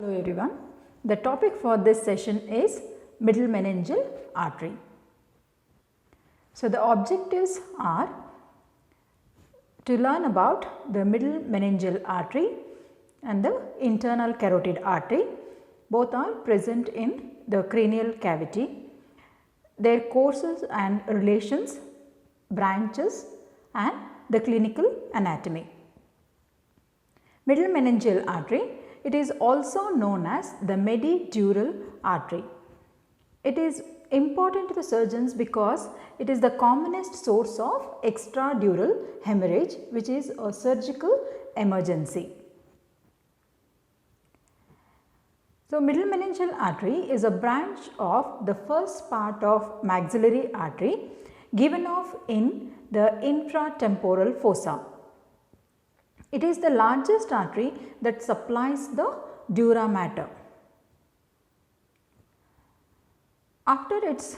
Hello everyone. The topic for this session is middle meningeal artery. So, the objectives are to learn about the middle meningeal artery and the internal carotid artery. Both are present in the cranial cavity. Their courses and relations, branches and the clinical anatomy. Middle meningeal artery, it is also known as the medidural artery. It is important to the surgeons because it is the commonest source of extradural hemorrhage, which is a surgical emergency. So, middle meningeal artery is a branch of the first part of maxillary artery given off in the infratemporal fossa. It is the largest artery that supplies the dura mater. After its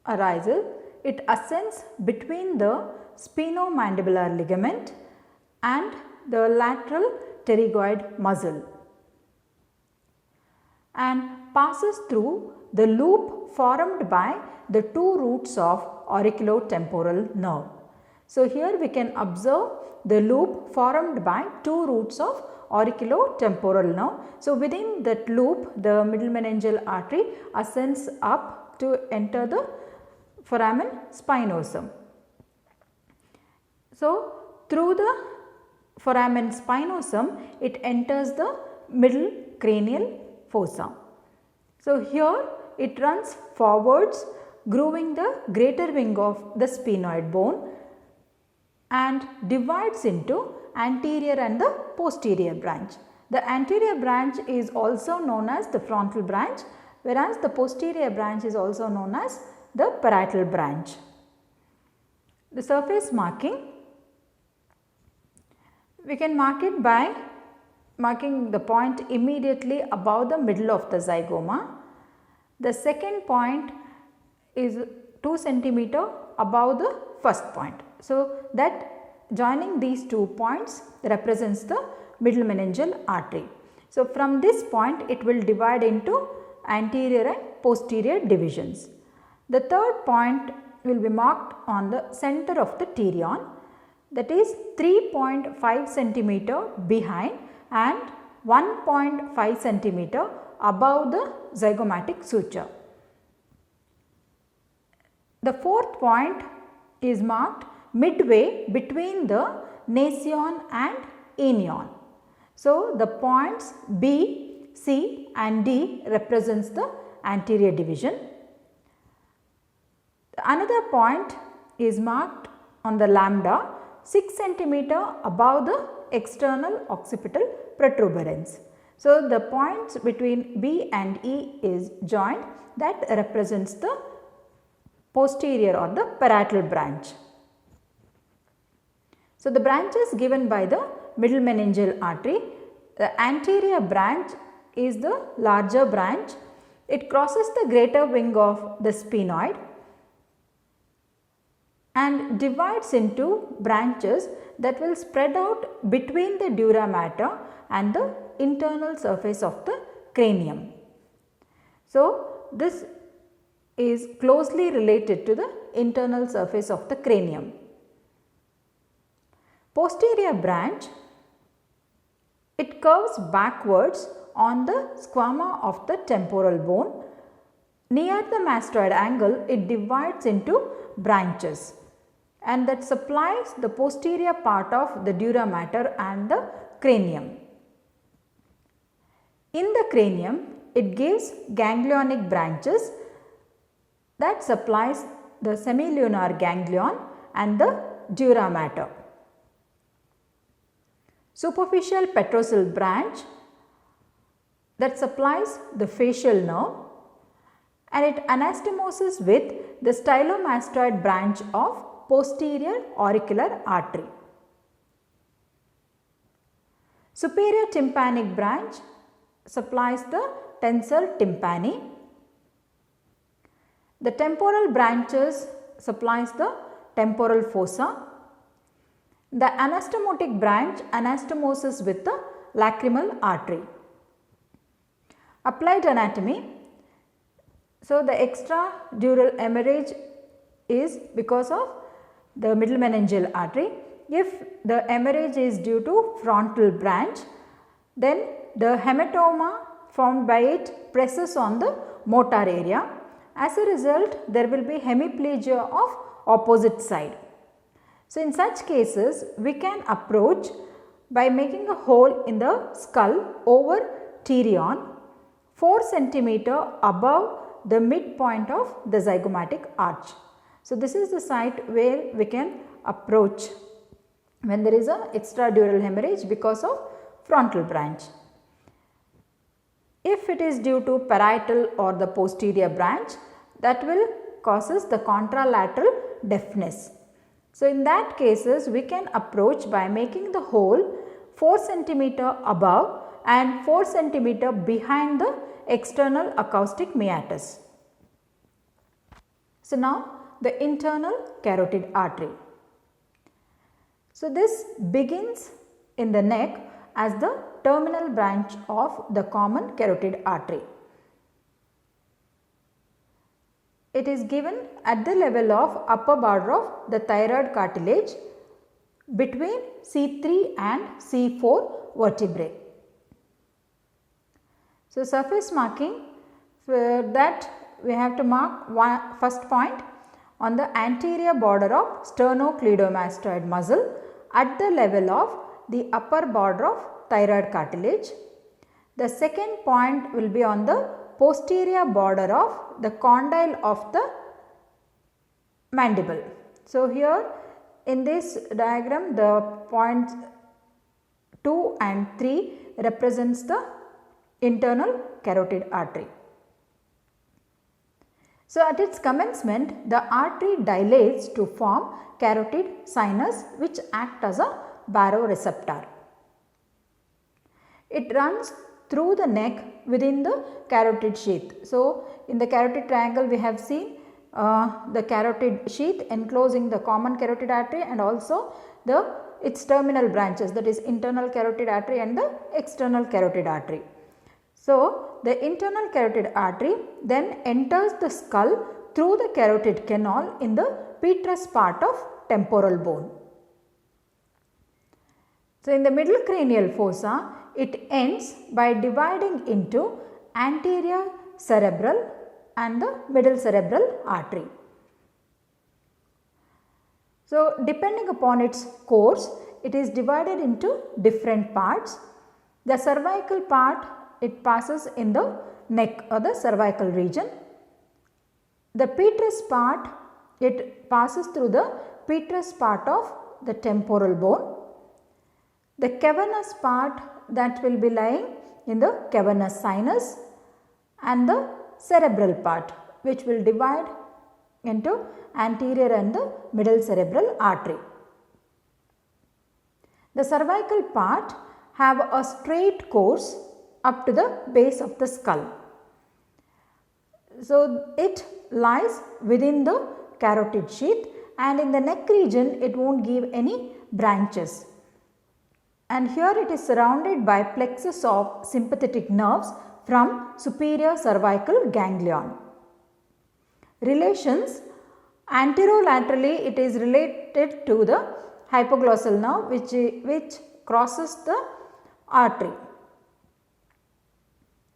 arrival, it ascends between the sphenomandibular ligament and the lateral pterygoid muscle and passes through the loop formed by the two roots of auriculotemporal nerve. So, here we can observe the loop formed by two roots of auriculotemporal nerve. So, within that loop the middle meningeal artery ascends up to enter the foramen spinosum. So, through the foramen spinosum it enters the middle cranial fossa. So, here it runs forwards grooving the greater wing of the sphenoid bone and divides into anterior and the posterior branch. The anterior branch is also known as the frontal branch, whereas the posterior branch is also known as the parietal branch. The surface marking, we can mark it by marking the point immediately above the middle of the zygoma. The second point is 2 cm above the first point. So, that joining these 2 points represents the middle meningeal artery. So, from this point it will divide into anterior and posterior divisions. The third point will be marked on the center of the pterion, that is 3.5 cm behind and 1.5 cm above the zygomatic suture. The fourth point is marked midway between the nasion and anion. So, the points B, C and D represents the anterior division. Another point is marked on the lambda 6 cm above the external occipital protuberance. So, the points between B and E is joined, that represents the posterior or the parietal branch. So, the branches given by the middle meningeal artery, the anterior branch is the larger branch. It crosses the greater wing of the sphenoid and divides into branches that will spread out between the dura mater and the internal surface of the cranium. So, this is closely related to the internal surface of the cranium. Posterior branch, it curves backwards on the squama of the temporal bone. Near the mastoid angle, it divides into branches and that supplies the posterior part of the dura mater and the cranium. In the cranium, it gives ganglionic branches that supplies the semilunar ganglion and the dura mater. Superficial petrosal branch that supplies the facial nerve and it anastomoses with the stylomastoid branch of posterior auricular artery. Superior tympanic branch supplies the tensor tympani. The temporal branches supplies the temporal fossa. The anastomotic branch anastomoses with the lacrimal artery. Applied anatomy. So, the extradural hemorrhage is because of the middle meningeal artery. If the hemorrhage is due to frontal branch, then the hematoma formed by it presses on the motor area. As a result, there will be hemiplegia of opposite side. So, in such cases, we can approach by making a hole in the skull over pterion 4 centimeter above the midpoint of the zygomatic arch. So, this is the site where we can approach when there is a extradural hemorrhage because of frontal branch. If it is due to parietal or the posterior branch, that will causes the contralateral deafness. So, in that cases we can approach by making the hole 4 centimeter above and 4 centimeter behind the external acoustic meatus. So, now the internal carotid artery. So, this begins in the neck as the terminal branch of the common carotid artery. It is given at the level of upper border of the thyroid cartilage between C3 and C4 vertebrae. So, surface marking, for that we have to mark first point on the anterior border of sternocleidomastoid muscle at the level of the upper border of thyroid cartilage. The second point will be on the posterior border of the condyle of the mandible. So, here in this diagram the points 2 and 3 represents the internal carotid artery. So, at its commencement the artery dilates to form carotid sinus which act as a baroreceptor. It runs through the neck within the carotid sheath. So, in the carotid triangle we have seen the carotid sheath enclosing the common carotid artery and also its terminal branches, that is internal carotid artery and the external carotid artery. So, the internal carotid artery then enters the skull through the carotid canal in the petrous part of temporal bone. So, in the middle cranial fossa, it ends by dividing into anterior cerebral and the middle cerebral artery. So, depending upon its course, it is divided into different parts. The cervical part, it passes in the neck or the cervical region. The petrous part, it passes through the petrous part of the temporal bone. The cavernous part, that will be lying in the cavernous sinus, and the cerebral part which will divide into anterior and the middle cerebral artery. The cervical part have a straight course up to the base of the skull. So, it lies within the carotid sheath, and in the neck region it will not give any branches. And here it is surrounded by plexus of sympathetic nerves from superior cervical ganglion. Relations: anterolaterally it is related to the hypoglossal nerve which crosses the artery.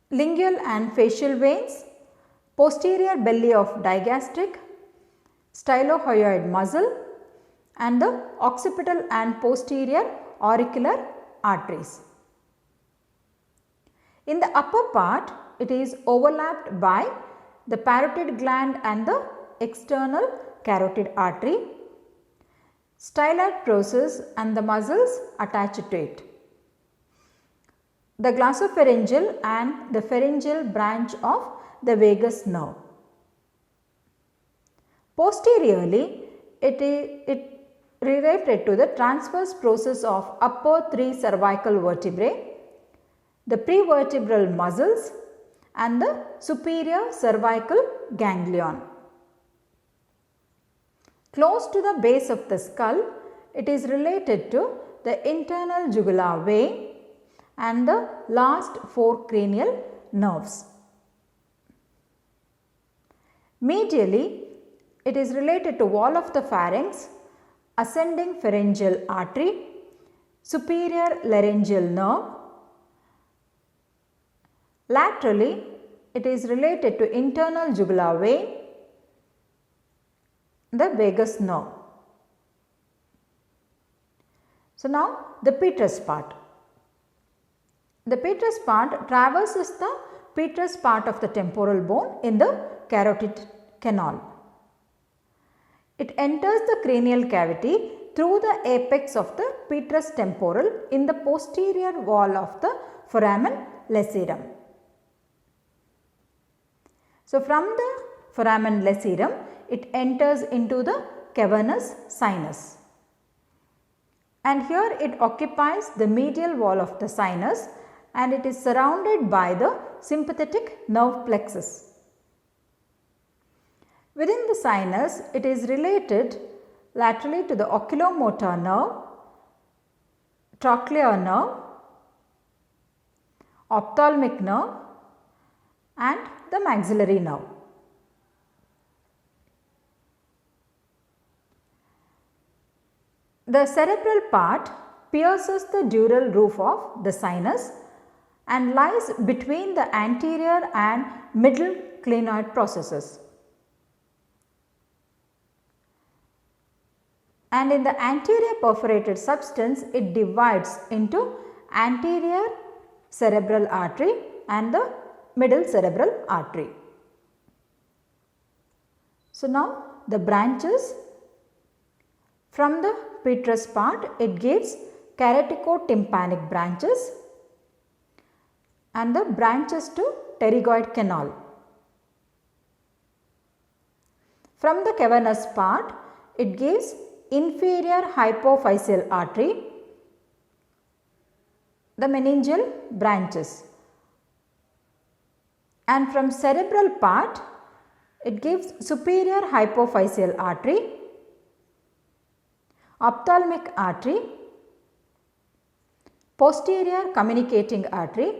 Lingual and facial veins, posterior belly of digastric, stylohyoid muscle, and the occipital and posterior auricular arteries. In the upper part, it is overlapped by the parotid gland and the external carotid artery, styloid process and the muscles attached to it, the glossopharyngeal and the pharyngeal branch of the vagus nerve. Posteriorly, it related to the transverse process of upper 3 cervical vertebrae, the prevertebral muscles and the superior cervical ganglion. Close to the base of the skull, it is related to the internal jugular vein and the last 4 cranial nerves. Medially, it is related to wall of the pharynx, ascending pharyngeal artery, superior laryngeal nerve. Laterally, it is related to internal jugular vein, the vagus nerve. So, now the Petrous part. The Petrous part traverses the Petrous part of the temporal bone in the carotid canal. It enters the cranial cavity through the apex of the Petrous temporal in the posterior wall of the foramen lacerum. So, from the foramen lacerum, it enters into the cavernous sinus. And here it occupies the medial wall of the sinus and it is surrounded by the sympathetic nerve plexus. Within the sinus, it is related laterally to the oculomotor nerve, trochlear nerve, ophthalmic nerve and the maxillary nerve. The cerebral part pierces the dural roof of the sinus and lies between the anterior and middle clinoid processes. And in the anterior perforated substance, it divides into anterior cerebral artery and the middle cerebral artery. So, now the branches from the Petrous part, it gives caroticotympanic branches and the branches to pterygoid canal. From the cavernous part, it gives inferior hypophyseal artery, the meningeal branches, and from cerebral part, it gives superior hypophyseal artery, ophthalmic artery, posterior communicating artery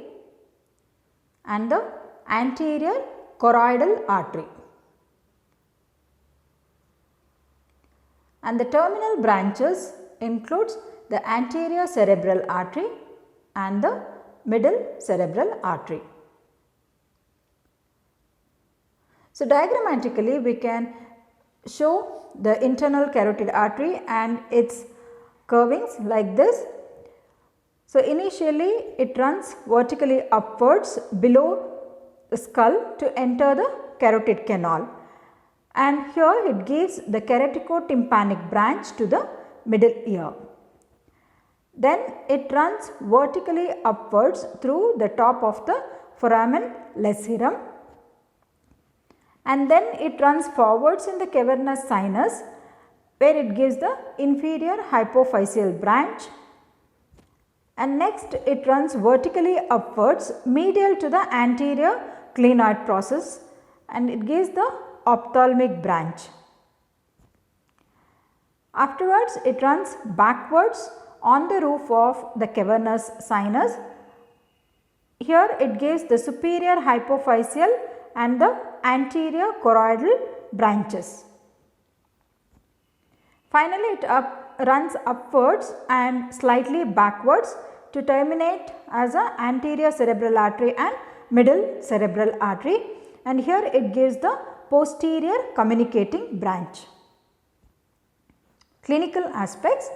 and the anterior choroidal artery. And the terminal branches includes the anterior cerebral artery and the middle cerebral artery. So, diagrammatically we can show the internal carotid artery and its curvings like this. So, initially it runs vertically upwards below the skull to enter the carotid canal, and here it gives the caroticotympanic branch to the middle ear. Then it runs vertically upwards through the top of the foramen lacerum, and then it runs forwards in the cavernous sinus where it gives the inferior hypophyseal branch, and next it runs vertically upwards medial to the anterior clinoid process and it gives the ophthalmic branch. Afterwards it runs backwards on the roof of the cavernous sinus. Here it gives the superior hypophyseal and the anterior choroidal branches. Finally, it runs upwards and slightly backwards to terminate as an anterior cerebral artery and middle cerebral artery, and here it gives the posterior communicating branch. Clinical aspects: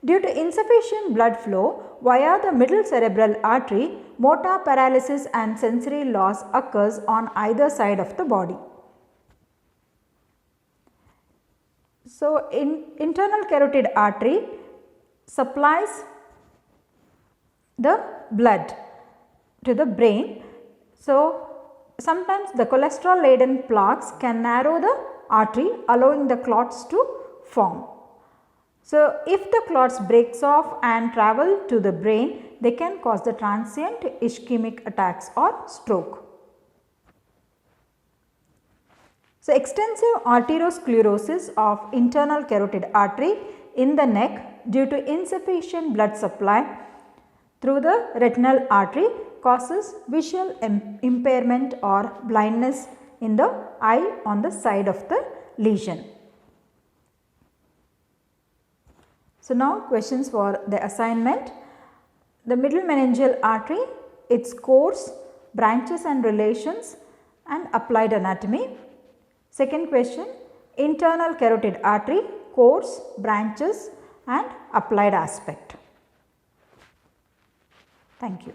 due to insufficient blood flow via the middle cerebral artery, motor paralysis and sensory loss occurs on either side of the body. So, internal carotid artery supplies the blood to the brain. So, sometimes the cholesterol laden plaques can narrow the artery, allowing the clots to form. So, if the clots breaks off and travel to the brain, they can cause the transient ischemic attacks or stroke. So, extensive arteriosclerosis of internal carotid artery in the neck due to insufficient blood supply through the retinal artery causes visual impairment or blindness in the eye on the side of the lesion. So, now questions for the assignment. The middle meningeal artery, its course, branches and relations and applied anatomy. Second question, internal carotid artery, course, branches and applied aspect. Thank you.